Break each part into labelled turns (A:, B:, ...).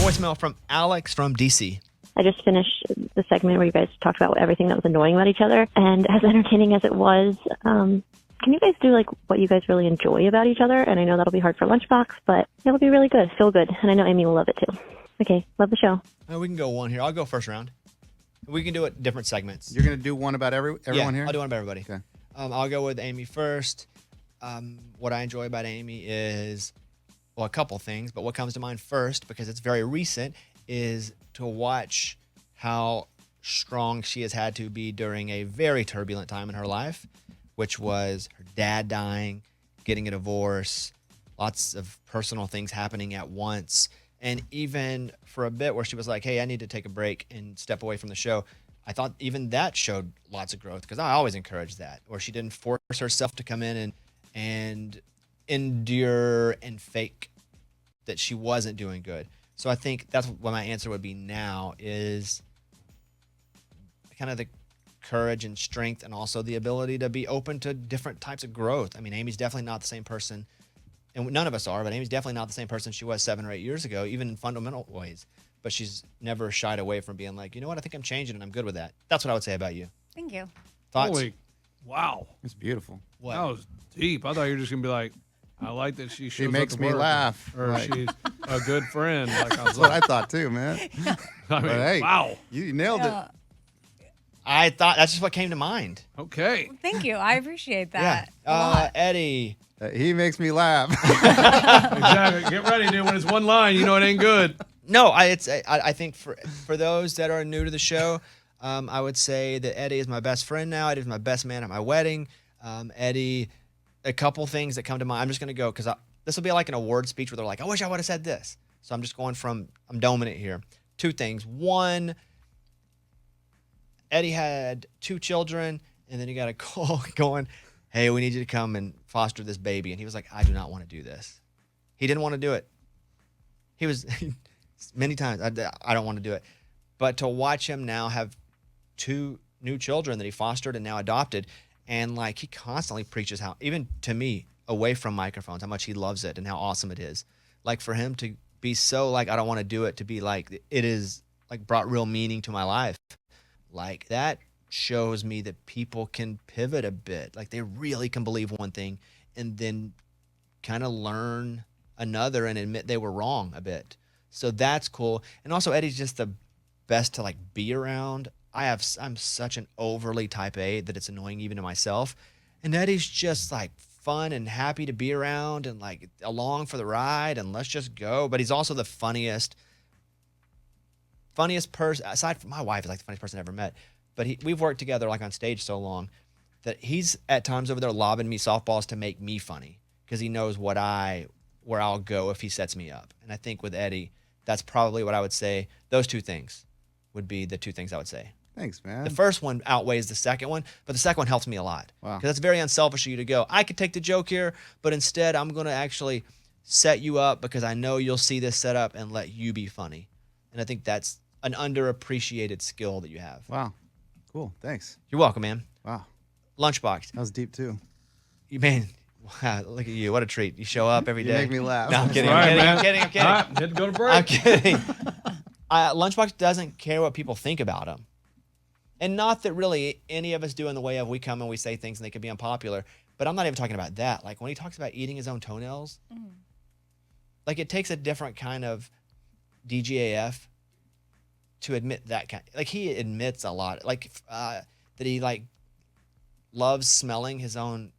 A: voicemail from Alex from DC.
B: I just finished the segment where you guys talked about everything that was annoying about each other. And as entertaining as it was, can you guys do like what you guys really enjoy about each other? And I know that'll be hard for Lunchbox, but it'll be really good. Feel good. And I know Amy will love it too. Okay. Love the show.
A: We can go one here. I'll go first round. We can do it different segments.
C: You're going to do one about everyone here?
A: I'll do one about everybody.
C: Okay.
A: I'll go with Amy first. What I enjoy about Amy is, well, a couple things, but what comes to mind first, because it's very recent, is to watch how strong she has had to be during a very turbulent time in her life, which was her dad dying, getting a divorce, lots of personal things happening at once. And even for a bit where she was like, hey, I need to take a break and step away from the show, I thought even that showed lots of growth, because I always encourage that, where she didn't force herself to come in and endure and fake that she wasn't doing good. So I think that's what my answer would be now, is kind of the courage and strength, and also the ability to be open to different types of growth. I mean, Amy's definitely not the same person, and none of us are, but Amy's definitely not the same person she was 7 or 8 years ago, even in fundamental ways. But she's never shied away from being like, you know what, I think I'm changing and I'm good with that. That's what I would say about you.
D: Thank you.
A: Thoughts?
E: Holy, wow.
C: It's beautiful.
A: What?
E: That was deep. I thought you were just going to be like, I like that she shows
C: makes
E: up to
C: me
E: work,
C: laugh.
E: Or
C: Right.
E: she's a good friend. Like I was
C: That's what I thought too, man.
E: I mean,
C: But hey,
E: wow.
C: you nailed it.
A: I thought that's just what came to mind.
E: Okay.
D: Thank you. I appreciate that. a
A: Yeah.
D: lot.
A: Eddie.
C: He makes me laugh.
E: Exactly. Get ready, dude. When it's one line, you know it ain't good.
A: No, I think for those that are new to the show, I would say that Eddie is my best friend now. Eddie is my best man at my wedding. Eddie, a couple things that come to mind. I'm just going to go because this will be like an award speech where they're like, I wish I would have said this. So I'm just I'm doming it here. Two things. One, Eddie had 2 children, and then he got a call going, hey, we need you to come and foster this baby. And he was like, I do not want to do this. He didn't want to do it. He was many times, I don't want to do it. But to watch him now have 2 new children that he fostered and now adopted, and like he constantly preaches how, even to me, away from microphones, how much he loves it and how awesome it is. Like for him to be so like, I don't want to do it, to be like, it is like brought real meaning to my life. Like that shows me that people can pivot a bit. Like they really can believe one thing and then kind of learn another and admit they were wrong a bit. So that's cool. And also Eddie's just the best to like be around. I'm such an overly type A that it's annoying even to myself. And Eddie's just like fun and happy to be around and like along for the ride and let's just go. But he's also the funniest person, aside from my wife, is like the funniest person I ever met. But we've worked together like on stage so long that he's at times over there lobbing me softballs to make me funny because he knows where I'll go if he sets me up. And I think with Eddie, that's probably what I would say. Those 2 things would be the 2 things I would say.
C: Thanks, man.
A: The first one outweighs the second one, but the second one helps me a lot.
C: Wow.
A: Because it's very unselfish of you to go, I could take the joke here, but instead I'm going to actually set you up because I know you'll see this set up and let you be funny. And I think that's an underappreciated skill that you have.
C: Wow. Cool. Thanks.
A: You're welcome, man.
C: Wow.
A: Lunchbox.
C: That was deep too.
A: Man, wow, look at you. What a treat. You show up every
C: You
A: day.
C: make me laugh.
A: No, I'm kidding.
E: All right,
A: I'm kidding.
E: All right, had to go to break.
A: I'm kidding. Lunchbox doesn't care what people think about him. And not that really any of us do in the way of we come and we say things and they could be unpopular. But I'm not even talking about that. Like when he talks about eating his own toenails, like it takes a different kind of DGAF to admit that kind. Like he admits a lot. Like that he like loves smelling his own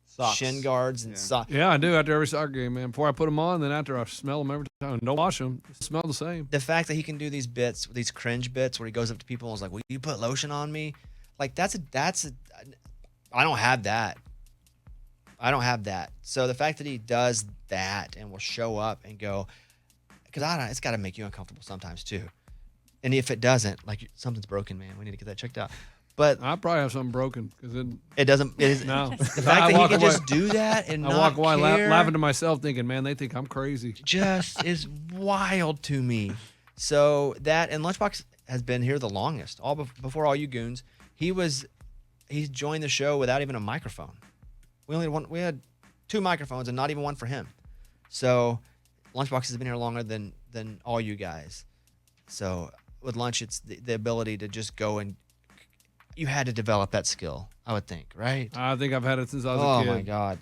C: Socks.
A: shin guards and socks.
E: Yeah, I do after every soccer game, man. Before I put them on, then after I smell them every time. Don't wash them. They smell the same.
A: The fact that he can do these bits, these cringe bits where he goes up to people and is like, will you put lotion on me? Like that's a, I don't have that. I don't have that. So the fact that he does that and will show up and go, because it's got to make you uncomfortable sometimes too. And if it doesn't, like something's broken, man, we need to get that checked out. But
E: I probably have something broken because
A: it doesn't. It is,
E: no.
A: the fact that he can just do that and
E: I
A: not
E: walk away
A: care,
E: laughing to myself, thinking, "Man, they think I'm crazy."
A: just is wild to me. So that, and Lunchbox has been here the longest, all before all you goons. He's joined the show without even a microphone. We had 2 microphones and not even one for him. So Lunchbox has been here longer than all you guys. So with Lunch, it's the ability to just go and you had to develop that skill, I would think, right?
E: I think I've had it since I was a
A: Oh
E: kid.
A: my God.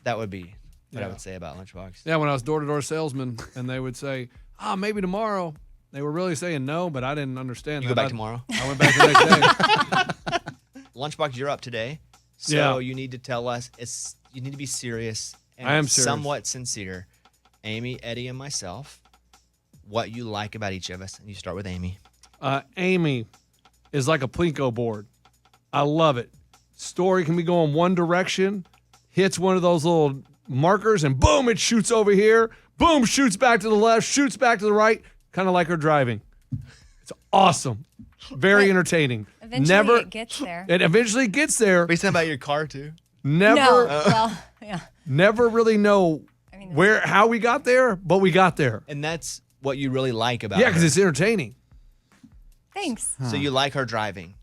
A: That would be what I would say about Lunchbox.
E: Yeah, when I was door-to-door salesman, and they would say, maybe tomorrow. They were really saying no, but I didn't understand
A: You
E: that.
A: go back tomorrow?
E: I went back the next day.
A: Lunchbox, you're up today. So you need to tell us, you need to be serious and
E: I am serious.
A: somewhat sincere. Amy, Eddie, and myself, what you like about each of us. And you start with Amy.
E: Amy is like a Plinko board. I love it. Story can be going one direction, hits one of those little markers, and boom, it shoots over here. Boom, shoots back to the left, shoots back to the right, kind of like her driving. It's awesome. Very entertaining.
D: Eventually it gets there.
E: It eventually gets there.
A: Based about your car, too?
E: Never,
D: Yeah.
E: never really know how we got there, but we got there.
A: And that's what you really like about
E: Yeah,
A: her.
E: because it's entertaining.
D: Thanks.
A: So you like her driving.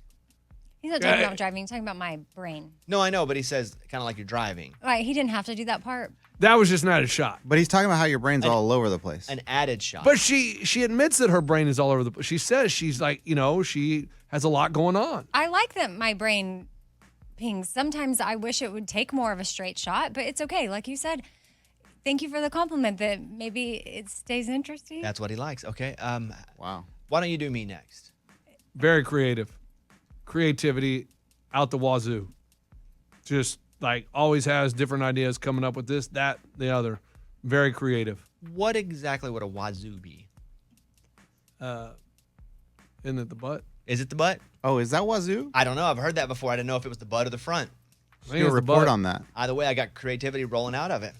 D: He's not talking about driving. He's talking about my brain.
A: No, I know, but he says kind of like you're driving.
D: Right. He didn't have to do that part.
E: That was just not a shot.
C: But he's talking about how your brain's all over the place.
A: An added shot.
E: But she admits that her brain is all over the place. She says she's like, she has a lot going on.
D: I like that my brain pings. Sometimes I wish it would take more of a straight shot, but it's okay. Like you said, thank you for the compliment that maybe it stays interesting.
A: That's what he likes. Okay.
C: Wow.
A: Why don't you do me next?
E: Very creative. Creativity out the wazoo. Just like always has different ideas coming up with this, that, the other. Very creative.
A: What exactly would a wazoo be?
E: Isn't it the butt?
A: Is it the butt?
C: Oh, is that wazoo?
A: I don't know. I've heard that before. I didn't know if it was the butt or the front.
E: I think
C: Do a
E: it's the
C: report
E: butt.
C: on that.
A: Either way, I got creativity rolling out of it.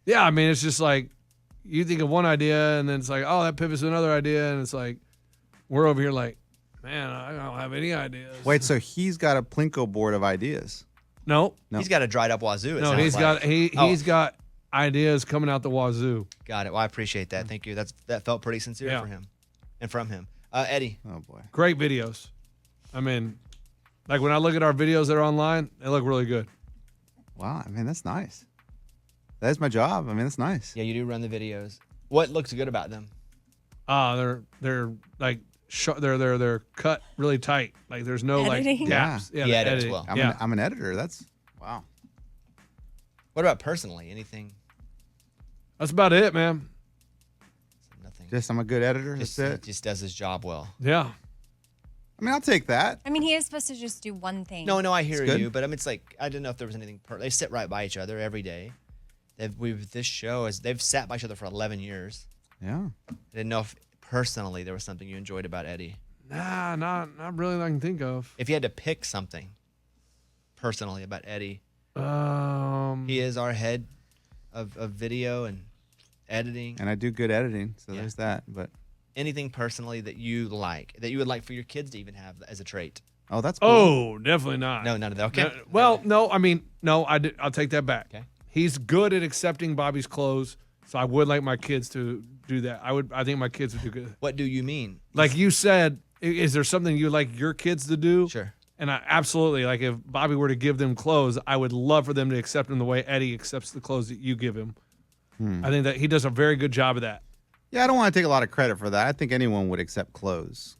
E: Yeah, I mean, it's just like you think of one idea and then it's like, oh, that pivots to another idea. And it's like, we're over here like, man, I don't have any ideas.
C: Wait, so he's got a Plinko board of ideas.
E: No.
A: He's got a dried up wazoo.
E: No, he's got ideas coming out the wazoo.
A: Got it. Well, I appreciate that. Thank you. That felt pretty sincere for him and from him. Eddie.
C: Oh, boy.
E: Great videos. I mean, like when I look at our videos that are online, they look really good.
C: Wow. I mean, that's nice. That's my job. I mean, that's nice.
A: Yeah, you do run the videos. What looks good about them?
E: They're like they're cut really tight. Like there's no
D: Editing?
E: like gaps.
A: Yeah, he edits well.
C: I'm an editor. That's wow.
A: What about personally? Anything?
E: That's about it, man.
A: Nothing.
C: Just I'm a good editor.
A: Just,
C: That's
A: he
C: it.
A: just does his job well.
E: Yeah.
C: I mean, I'll take that.
D: I mean, he is supposed to just do one thing.
A: No, I hear
C: good.
A: you, but I mean, it's like I didn't know if there was anything. They sit right by each other every day. They've sat by each other for 11 years.
C: Yeah.
A: I didn't know if personally there was something you enjoyed about Eddie.
E: Nah, not really that I can think of.
A: If you had to pick something personally about Eddie, he is our head of video and editing.
C: And I do good editing, so
A: Yeah.
C: there's that. But
A: Anything personally that you like, that you would like for your kids to even have as a trait?
C: oh, that's cool.
E: Oh, definitely not.
A: No, none of that. Okay.
E: I'll take that back.
A: Okay.
E: He's good at accepting Bobby's clothes, so I would like my kids to do that. I think my kids would do good.
A: What do you mean?
E: Like you said, is there something you like your kids to do?
A: Sure.
E: And I absolutely, like if Bobby were to give them clothes, I would love for them to accept them the way Eddie accepts the clothes that you give him. I think that he does a very good job of that.
C: Yeah, I don't want to take a lot of credit for that. I think anyone would accept clothes.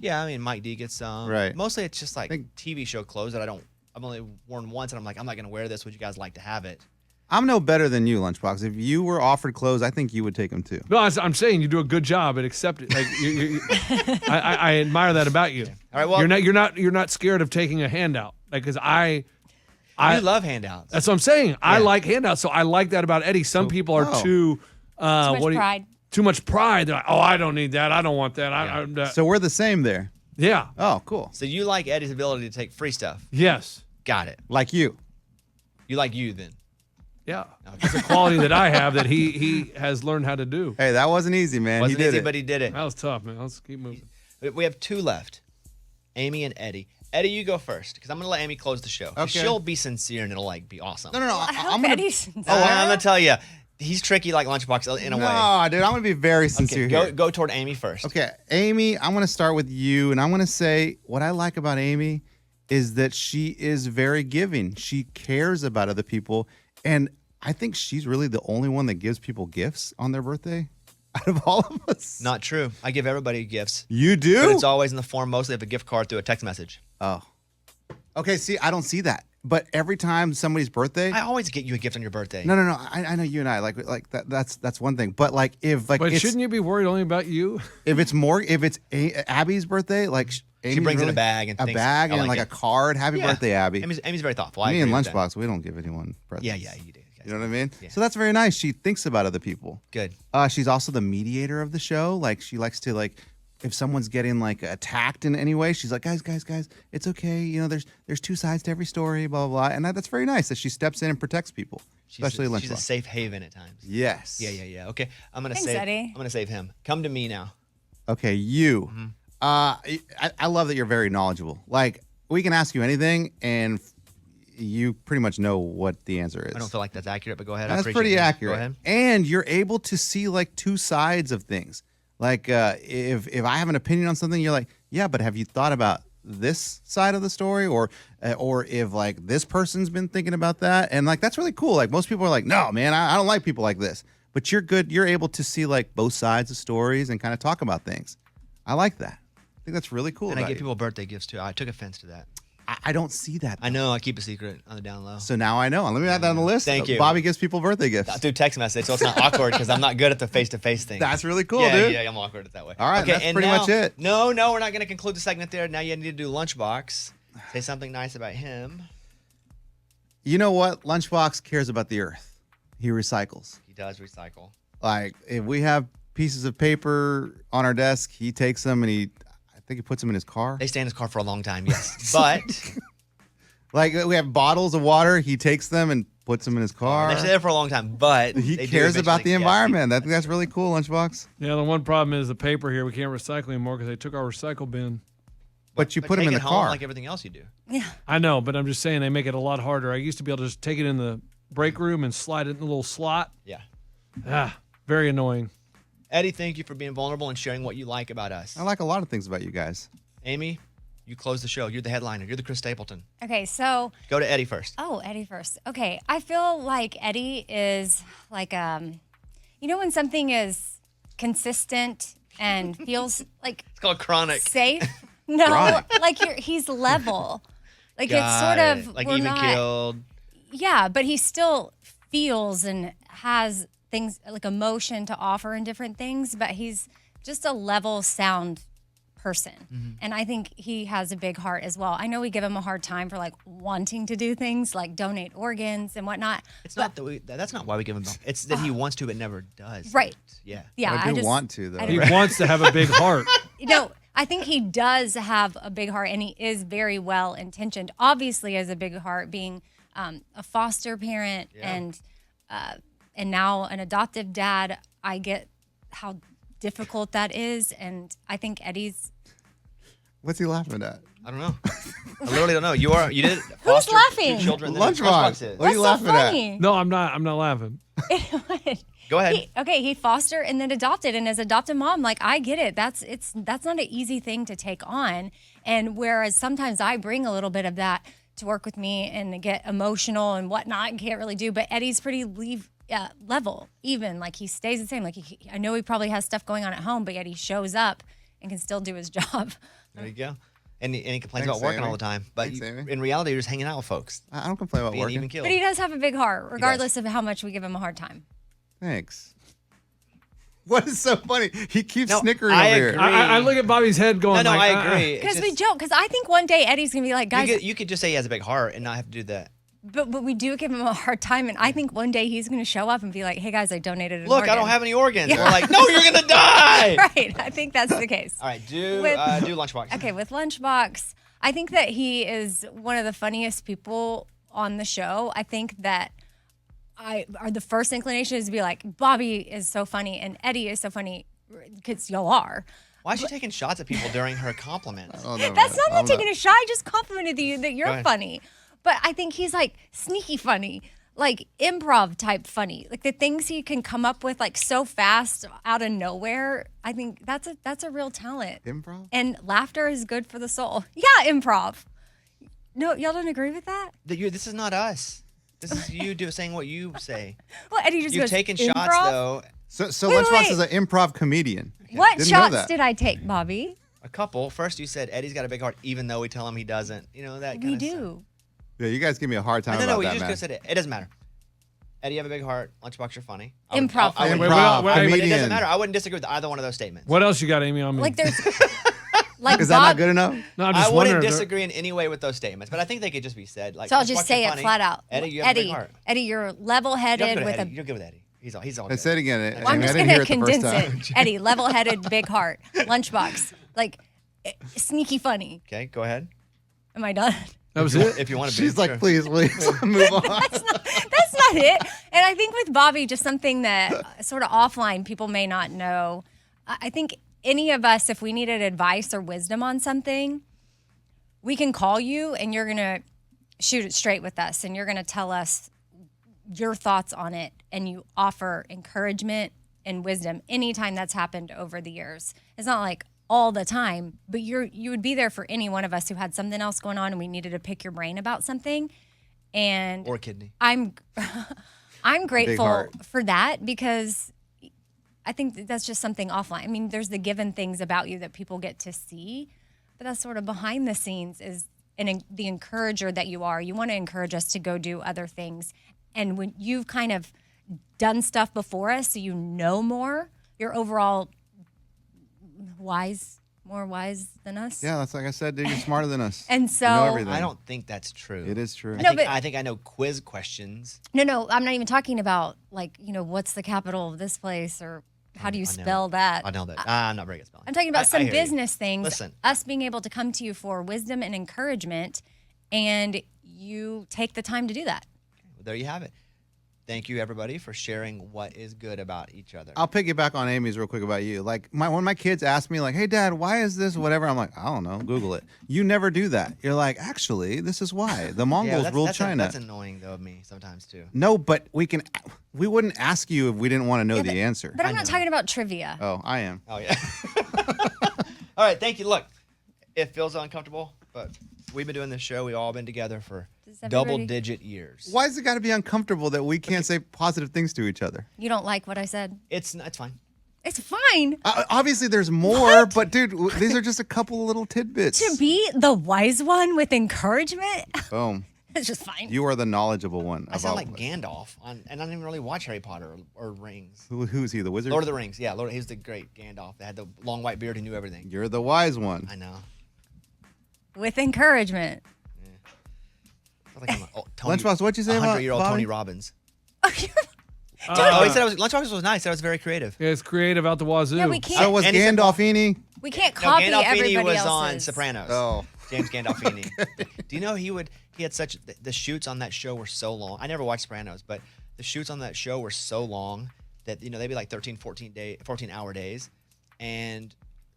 A: Yeah, I mean, Mike D gets some.
C: Right.
A: Mostly it's just like TV show clothes that I've only worn once, and I'm like, I'm not going to wear this. Would you guys like to have it?
C: I'm no better than you, Lunchbox. If you were offered clothes, I think you would take them too.
E: No, I'm saying you do a good job at accepting. Like I admire that about you.
A: All right, well,
E: You're not scared of taking a handout. Like because I
A: love handouts.
E: That's what I'm saying. I like handouts, so I like that about Eddie. Some people are too
D: pride.
E: Too much pride. They're like, oh, I don't need that. I don't want that.
C: So we're the same there.
E: Yeah.
C: Oh, cool.
A: So you like Eddie's ability to take free stuff?
E: Yes.
A: Got it.
C: Like you.
A: You like you then?
E: Yeah. It's a quality that I have that he has learned how to do.
C: Hey, that wasn't easy, man.
A: Wasn't
C: he did
A: easy,
C: it.
A: but he did it.
E: That was tough, man. Let's keep moving.
A: We have two left, Amy and Eddie. Eddie, you go first because I'm gonna let Amy close the show.
C: Okay.
A: She'll be sincere and it'll like be awesome.
C: No.
D: I hope
C: I'm gonna.
D: Eddie's
A: Oh, I'm gonna tell you, he's tricky like Lunchbox in a way.
C: No, dude, I'm gonna be very sincere
A: Okay,
C: here.
A: go toward Amy first.
C: Okay, Amy, I'm gonna start with you, and I'm gonna say what I like about Amy is that she is very giving. She cares about other people, and I think she's really the only one that gives people gifts on their birthday out of all of us.
A: Not true. I give everybody gifts.
C: You do?
A: But it's always in the form mostly of a gift card through a text message.
C: Oh. Okay, see, I don't see that. But every time somebody's birthday,
A: I always get you a gift on your birthday.
C: No. I know you and I like that. That's one thing. But like if like,
E: But shouldn't you be worried only about you?
C: if it's Abby's birthday, like
A: She brings in a bag and
C: a
A: things.
C: bag
A: I
C: and like
A: it.
C: a card. Happy
A: Yeah.
C: birthday, Abby.
A: Amy's very thoughtful.
C: Me
A: I
C: and
A: agree with that.
C: Lunchbox, we don't give anyone presents.
A: Yeah, you do.
C: You know what I mean?
A: Yeah.
C: So that's very nice. She thinks about other people.
A: Good.
C: She's also the mediator of the show. Like she likes to like, if someone's getting like attacked in any way, she's like, guys, it's okay. You know, there's two sides to every story, blah, blah, blah. And that's very nice that she steps in and protects people, especially Lunchbox.
A: She's a safe haven at times.
C: Yes.
A: Yeah. Okay,
D: Thanks, Eddie.
A: I'm gonna save him. Come to me now.
C: Okay, you. I love that you're very knowledgeable. Like we can ask you anything, and you pretty much know what the answer is.
A: I don't feel like that's accurate, but go ahead. I
C: That's
A: appreciate
C: pretty
A: it.
C: accurate.
A: Go ahead.
C: And you're able to see like two sides of things. Like if I have an opinion on something, you're like, yeah, but have you thought about this side of the story, or if like this person's been thinking about that, and like that's really cool. Like most people are like, no, man, I don't like people like this. But you're good. You're able to see like both sides of stories and kind of talk about things. I like that. I think that's really cool.
A: And I
C: about
A: give
C: you.
A: people birthday gifts too. I took offense to that.
C: I don't see that.
A: I know. I keep a secret on the down low.
C: So now I know. Let me add that on the list.
A: Thank you.
C: Bobby gives people birthday gifts.
A: Through text message, so it's not awkward because I'm not good at the face-to-face thing.
C: That's really cool,
A: yeah,
C: dude.
A: Yeah, I'm awkward at that way.
C: All right,
A: okay,
C: that's
A: and
C: pretty
A: now,
C: much it.
A: No, we're not going to conclude the segment there. Now you need to do Lunchbox. Say something nice about him.
C: You know what? Lunchbox cares about the earth. He recycles.
A: He does recycle.
C: Like if we have pieces of paper on our desk, he takes them and I think he puts them in his car.
A: They stay in his car for a long time, yes. But
C: Like we have bottles of water, he takes them and puts them in his car.
A: they stay there for a long time. But
C: He
A: they do
C: cares about the
A: eventually-
C: environment. I think that's really cool, Lunchbox.
E: Yeah, the one problem is the paper here. We can't recycle anymore because they took our recycle bin.
C: But you put
A: take
C: them in
A: it
C: the
A: home
C: car.
A: like everything else you do.
E: I know, but I'm just saying they make it a lot harder. I used to be able to just take it in the break room and slide it in the little slot.
A: Yeah.
E: Very annoying.
A: Eddie, thank you for being vulnerable and sharing what you like about us.
C: I like a lot of things about you guys.
A: Amy, you close the show. You're the headliner. You're the Chris Stapleton.
D: Okay, so
A: Go to Eddie first.
D: Eddie first. Okay, I feel like Eddie is like you know when something is consistent and feels like
A: It's called chronic.
D: safe. No,
C: Chronic.
D: like he's level. Like it's
A: Got
D: sort of
A: it. Like
D: we're
A: even
D: not,
A: killed.
D: Yeah, but he still feels and has things like emotion to offer in different things, but he's just a level sound person.
A: Mm-hmm.
D: And I think he has a big heart as well. I know we give him a hard time for like wanting to do things like donate organs and whatnot.
A: It's not that that's not why we give him. It's that he wants to but never does.
D: Right.
A: Yeah.
D: Yeah,
C: I do
D: just
C: want to, though.
E: He wants to have a big heart.
D: I think he does have a big heart and he is very well intentioned. Obviously, has a big heart being a foster parent and now an adoptive dad. I get how difficult that is, and I think Eddie's.
C: What's he laughing at?
A: I don't know. I literally don't know. You did
D: Who's
A: foster
D: laughing?
A: two children. then
C: Lunchbox.
A: Lunchbox is.
C: What are you
D: What's so
C: laughing at?
D: funny?
E: No, I'm not laughing.
A: Go ahead.
D: He fostered and then adopted, and as adopted mom, like I get it. That's not an easy thing to take on. And whereas sometimes I bring a little bit of that to work with me and get emotional and whatnot, and can't really do. But Eddie's pretty level, even like he stays the same. Like I know he probably has stuff going on at home, but yet he shows up and can still do his job.
A: There you go. And he complains
C: Thanks,
A: about working
C: Amy.
A: all the time. But
C: Thanks, Amy.
A: in reality, you're just hanging out with folks.
C: I don't complain about
A: Being even
C: working.
A: killed.
D: But he does have a big heart, regardless of how much we give him a hard time.
C: Thanks. What is so funny? He keeps
A: No,
C: snickering
A: I
C: over here.
A: agree.
E: I look at Bobby's head going.
A: No,
E: like,
A: I agree. It's
D: Because we
A: just-
D: joke. Because I think one day Eddie's gonna be like, guys,
A: You could just say he has a big heart and not have to do that.
D: but we do give him a hard time, and I think one day he's gonna show up and be like, hey guys, I donated an
A: Look,
D: organ.
A: I don't have any organs. We're like, no, you're gonna die.
D: Right. I think that's the case.
A: All right, do
D: With-
A: Lunchbox.
D: Okay, with Lunchbox, I think that he is one of the funniest people on the show. I think that the first inclination is to be like, Bobby is so funny and Eddie is so funny because y'all are.
A: Why is she taking shots at people during her compliments?
C: Oh, no,
D: That's
C: man.
D: not me taking a shot. I just complimented you that
A: Go
D: you're
A: ahead.
D: funny. But I think he's like sneaky funny, like improv type funny. Like the things he can come up with like so fast out of nowhere. I think that's a real talent.
C: Improv?
D: And laughter is good for the soul. Yeah, improv. No, y'all don't agree with that?
A: This is not us. This is you saying what you say.
D: Well, Eddie just
A: You've
D: goes,
A: taken
D: improv?
A: shots though.
C: So
D: Wait,
C: Lunchbox
D: wait.
C: is an improv comedian.
D: What
C: Didn't know
D: shots
C: that.
D: did I take, Bobby?
A: A couple. First, you said Eddie's got a big heart, even though we tell him he doesn't. You know that. Kind
D: We
A: of stuff.
D: do.
C: Yeah, you guys give me a hard time
A: No,
C: about
A: you
C: that,
A: just
C: man.
A: could have said it. It doesn't matter. Eddie, you have a big heart. Lunchbox, you're funny.
D: Improv
A: I would,
E: Wait,
C: Improv,
E: wait,
A: but it
C: comedian.
A: doesn't matter. I wouldn't disagree with either one of those statements.
E: What else you got, Amy, on me?
D: Like there's like
C: Is that
D: Bob,
C: not good enough?
E: no, I'm
A: I
E: just
A: wouldn't
E: wondering.
A: disagree in any way with those statements, but I think they could just be said. Like,
D: So I'll just
A: Lunchbox,
D: say
A: you're
D: it
A: funny.
D: flat out.
A: Eddie, you have a big heart.
D: Eddie, you're
A: You're
D: level-headed
A: good
D: with
A: Eddie.
D: a.
A: You're good with Eddie. He's all
C: I
A: good.
C: said again.
D: Well, I'm
C: I
D: just
C: didn't
D: gonna
C: hear it the first
D: condense
C: time.
D: it. Eddie, level-headed, big heart, Lunchbox, like sneaky funny.
A: Okay, go ahead.
D: Am I done?
E: That was it?
A: If you want to be.
C: She's like,
A: sure.
C: please, move on.
D: That's not it. And I think with Bobby, just something that sort of offline people may not know. I think any of us, if we needed advice or wisdom on something, we can call you and you're going to shoot it straight with us and you're going to tell us your thoughts on it. And you offer encouragement and wisdom anytime that's happened over the years. It's not like all the time, but you would be there for any one of us who had something else going on and we needed to pick your brain about something. And
A: Or kidney.
D: I'm grateful
C: heart.
D: for that because I think that's just something offline. I mean, there's the given things about you that people get to see, but that's sort of behind the scenes is the encourager that you are. You want to encourage us to go do other things. And when you've kind of done stuff before us, so you know more, you're overall more wise than us.
C: Yeah, that's like I said, dude. You're smarter than us.
D: And
C: You know
D: so
C: everything.
A: I don't think that's true.
C: It is true.
D: No, but-
A: I think I know quiz questions.
D: No, I'm not even talking about like, what's the capital of this place or how do you spell that?
A: I know that. I'm not very good at spelling.
D: I'm talking about
A: I
D: some
A: hear you.
D: business things.
A: Listen.
D: Us being able to come to you for wisdom and encouragement, and you take the time to do that.
A: Well, there you have it. Thank you, everybody, for sharing what is good about each other.
C: I'll piggyback on Amy's real quick about you. Like when my kids ask me, like, "Hey, Dad, why is this whatever?" I'm like, "I don't know. Google it." You never do that. You're like, "Actually, this is why the Mongols ruled China."
A: That's annoying, though, of me sometimes, too.
C: No, but we wouldn't ask you if we didn't want to know the answer.
D: But I'm not talking about trivia.
C: Oh, I am.
A: Oh, yeah. All right, thank you. Look, it feels uncomfortable, but we've been doing this show. We've all been together for
D: Does everybody-
A: double-digit years.
C: Why has it got to be uncomfortable that we can't say positive things to each other?
D: You don't like what I said?
A: It's fine.
D: It's fine.
C: Obviously, there's more, but dude, these are just a couple of little tidbits.
D: To be the wise one with encouragement,
C: Boom.
D: it's just fine.
C: You are the knowledgeable one.
A: I
C: of
A: sound
C: all
A: like
C: of us.
A: Gandalf, and I don't even really watch Harry Potter or Rings.
C: Who is he? The wizard?
A: Lord of the Rings, yeah. He's the great Gandalf that had the long white beard who knew everything.
C: You're the wise one.
A: I know.
D: With encouragement.
A: I feel like I'm a, Tony,
C: Lunchbox, what'd you say about
A: 100-year-old
C: Bobby?
A: Tony Robbins.
E: Uh,
A: Oh, he said Lunchbox was nice. That was very creative.
E: Yeah, it's creative out the wazoo.
D: Yeah, we
C: So
D: can't.
C: was
A: And he said-
C: Gandolfini.
D: We can't
A: No,
D: copy
A: Gandolfini
D: everybody
A: was
D: else's.
A: on Sopranos.
C: Oh.
A: James Gandolfini. Do you know he had such the shoots on that show were so long. I never watched Sopranos, but the shoots on that show were so long that they'd be like 14-hour days, and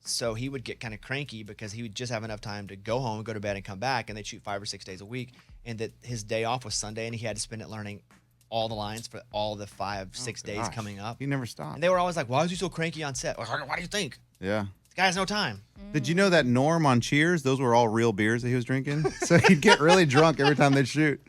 A: so he would get kind of cranky because he would just have enough time to go home, go to bed, and come back, and they'd shoot 5 or 6 days a week, and that his day off was Sunday, and he had to spend it learning all the lines for all the 5-6 days
C: Gosh,
A: coming up.
C: He never stopped.
A: And they were always like, "Why is he so cranky on set? Why do you think
C: Yeah.
A: this guy has no time?"
C: Did you know that Norm on Cheers, those were all real beers that he was drinking? So he'd get really drunk every time they'd shoot.